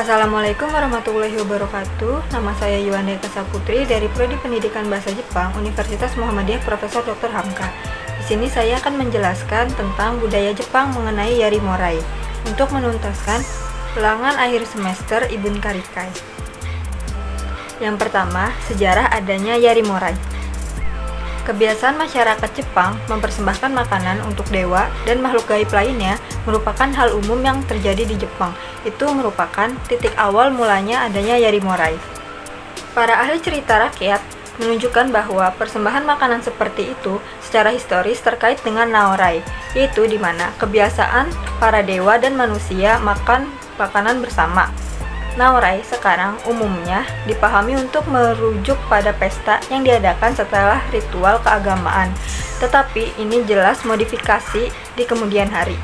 Assalamualaikum warahmatullahi wabarakatuh. Nama saya Yuanda Eka Putri dari Prodi Pendidikan Bahasa Jepang, Universitas Muhammadiyah Profesor Dr. Hamka. Di sini saya akan menjelaskan tentang budaya Jepang mengenai Yarimorai untuk menuntaskan ulangan akhir semester Ibun Karikai. Yang pertama, sejarah adanya Yarimorai. Kebiasaan masyarakat Jepang mempersembahkan makanan untuk dewa dan makhluk gaib lainnya merupakan hal umum yang terjadi di Jepang. Itu merupakan titik awal mulanya adanya Yarimorai. Para ahli cerita rakyat menunjukkan bahwa persembahan makanan seperti itu secara historis terkait dengan Naorai, yaitu di mana kebiasaan para dewa dan manusia makan makanan bersama. Naorai sekarang umumnya dipahami untuk merujuk pada pesta yang diadakan setelah ritual keagamaan, tetapi ini jelas modifikasi di kemudian hari.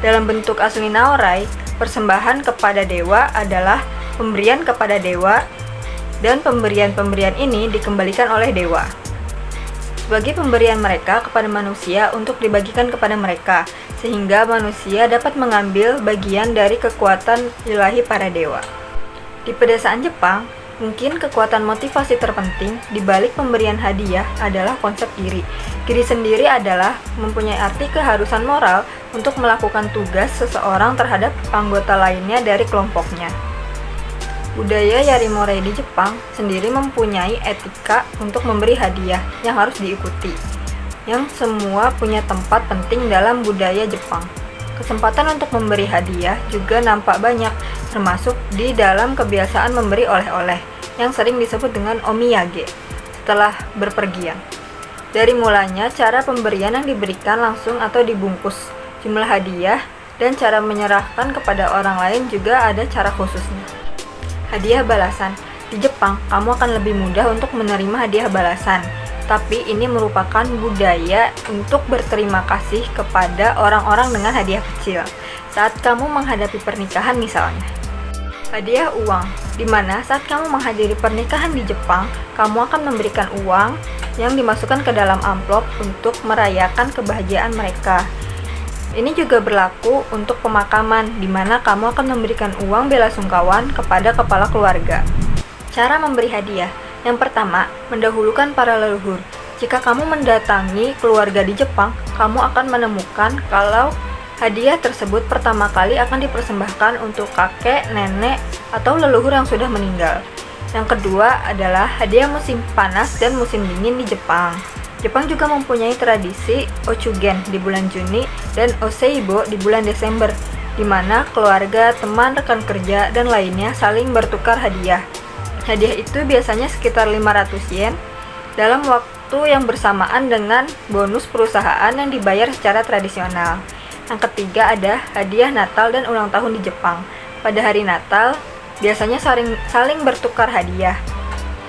Dalam bentuk asli Naorai, persembahan kepada dewa adalah pemberian kepada dewa, dan pemberian-pemberian ini dikembalikan oleh dewa sebagai pemberian mereka kepada manusia untuk dibagikan kepada mereka, sehingga manusia dapat mengambil bagian dari kekuatan ilahi para dewa. Di pedesaan Jepang, mungkin kekuatan motivasi terpenting di balik pemberian hadiah adalah konsep iri. Iri sendiri adalah mempunyai arti keharusan moral untuk melakukan tugas seseorang terhadap anggota lainnya dari kelompoknya. Budaya Yarimorai di Jepang sendiri mempunyai etika untuk memberi hadiah yang harus diikuti, yang semua punya tempat penting dalam budaya Jepang. Kesempatan untuk memberi hadiah juga nampak banyak, termasuk di dalam kebiasaan memberi oleh-oleh, yang sering disebut dengan omiyage, setelah berpergian. Dari mulanya, cara pemberian yang diberikan langsung atau dibungkus, jumlah hadiah, dan cara menyerahkan kepada orang lain juga ada cara khususnya. Hadiah balasan. Di Jepang, kamu akan lebih mudah untuk menerima hadiah balasan. Tapi ini merupakan budaya untuk berterima kasih kepada orang-orang dengan hadiah kecil saat kamu menghadapi pernikahan misalnya. Hadiah uang, di mana saat kamu menghadiri pernikahan di Jepang, kamu akan memberikan uang yang dimasukkan ke dalam amplop untuk merayakan kebahagiaan mereka. Ini juga berlaku untuk pemakaman, di mana kamu akan memberikan uang bela sungkawan kepada kepala keluarga. Cara memberi hadiah. Yang pertama, mendahulukan para leluhur. Jika kamu mendatangi keluarga di Jepang, kamu akan menemukan kalau hadiah tersebut pertama kali akan dipersembahkan untuk kakek, nenek, atau leluhur yang sudah meninggal. Yang kedua adalah hadiah musim panas dan musim dingin di Jepang. Jepang juga mempunyai tradisi Ochugen di bulan Juni dan Oseibo di bulan Desember, di mana keluarga, teman, rekan kerja, dan lainnya saling bertukar hadiah. Hadiah itu biasanya sekitar 500 yen dalam waktu yang bersamaan dengan bonus perusahaan yang dibayar secara tradisional. Yang ketiga ada hadiah Natal dan ulang tahun di Jepang. Pada hari Natal, biasanya saling bertukar hadiah.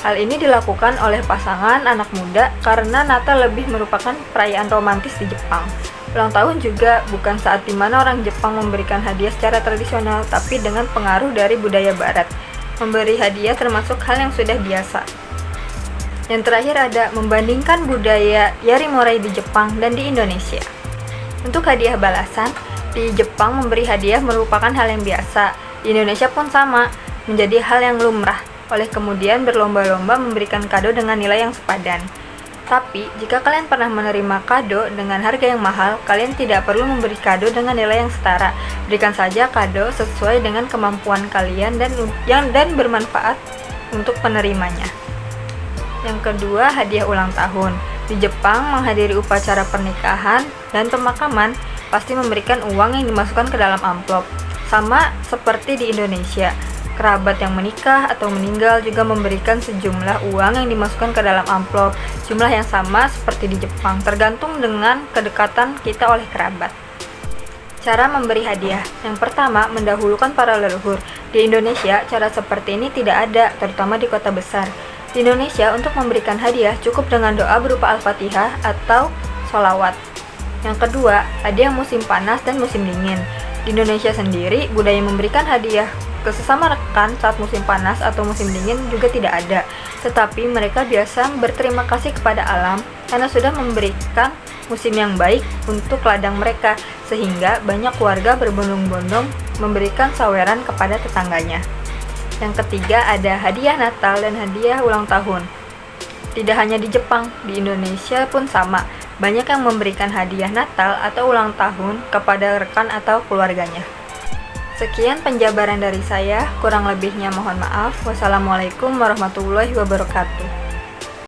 Hal ini dilakukan oleh pasangan anak muda karena Natal lebih merupakan perayaan romantis di Jepang. Ulang tahun juga bukan saat dimana orang Jepang memberikan hadiah secara tradisional, tapi dengan pengaruh dari budaya Barat. Memberi hadiah termasuk hal yang sudah biasa. Yang terakhir ada membandingkan budaya Yarimorai di Jepang dan di Indonesia. Untuk hadiah balasan, di Jepang memberi hadiah merupakan hal yang biasa. Di Indonesia pun sama, menjadi hal yang lumrah. Oleh kemudian berlomba-lomba memberikan kado dengan nilai yang sepadan. Tapi, jika kalian pernah menerima kado dengan harga yang mahal, kalian tidak perlu memberi kado dengan nilai yang setara. Berikan saja kado sesuai dengan kemampuan kalian dan bermanfaat untuk penerimanya. Yang kedua, hadiah ulang tahun. Di Jepang, menghadiri upacara pernikahan dan pemakaman pasti memberikan uang yang dimasukkan ke dalam amplop. Sama seperti di Indonesia. Kerabat yang menikah atau meninggal juga memberikan sejumlah uang yang dimasukkan ke dalam amplop, jumlah yang sama seperti di Jepang, tergantung dengan kedekatan kita oleh kerabat. Cara memberi hadiah. Yang pertama, mendahulukan para leluhur. Di Indonesia, cara seperti ini tidak ada, terutama di kota besar. Di Indonesia, untuk memberikan hadiah cukup dengan doa berupa Al-Fatihah atau sholawat. Yang kedua, hadiah musim panas dan musim dingin. Di Indonesia sendiri, budaya memberikan hadiah ke sesama rekan saat musim panas atau musim dingin juga tidak ada, tetapi mereka biasa berterima kasih kepada alam karena sudah memberikan musim yang baik untuk ladang mereka, sehingga banyak keluarga berbondong-bondong memberikan saweran kepada tetangganya. Yang ketiga ada hadiah Natal dan hadiah ulang tahun. Tidak hanya di Jepang, di Indonesia pun sama. Banyak yang memberikan hadiah Natal atau ulang tahun kepada rekan atau keluarganya. Sekian penjabaran dari saya, kurang lebihnya mohon maaf. Wassalamualaikum warahmatullahi wabarakatuh.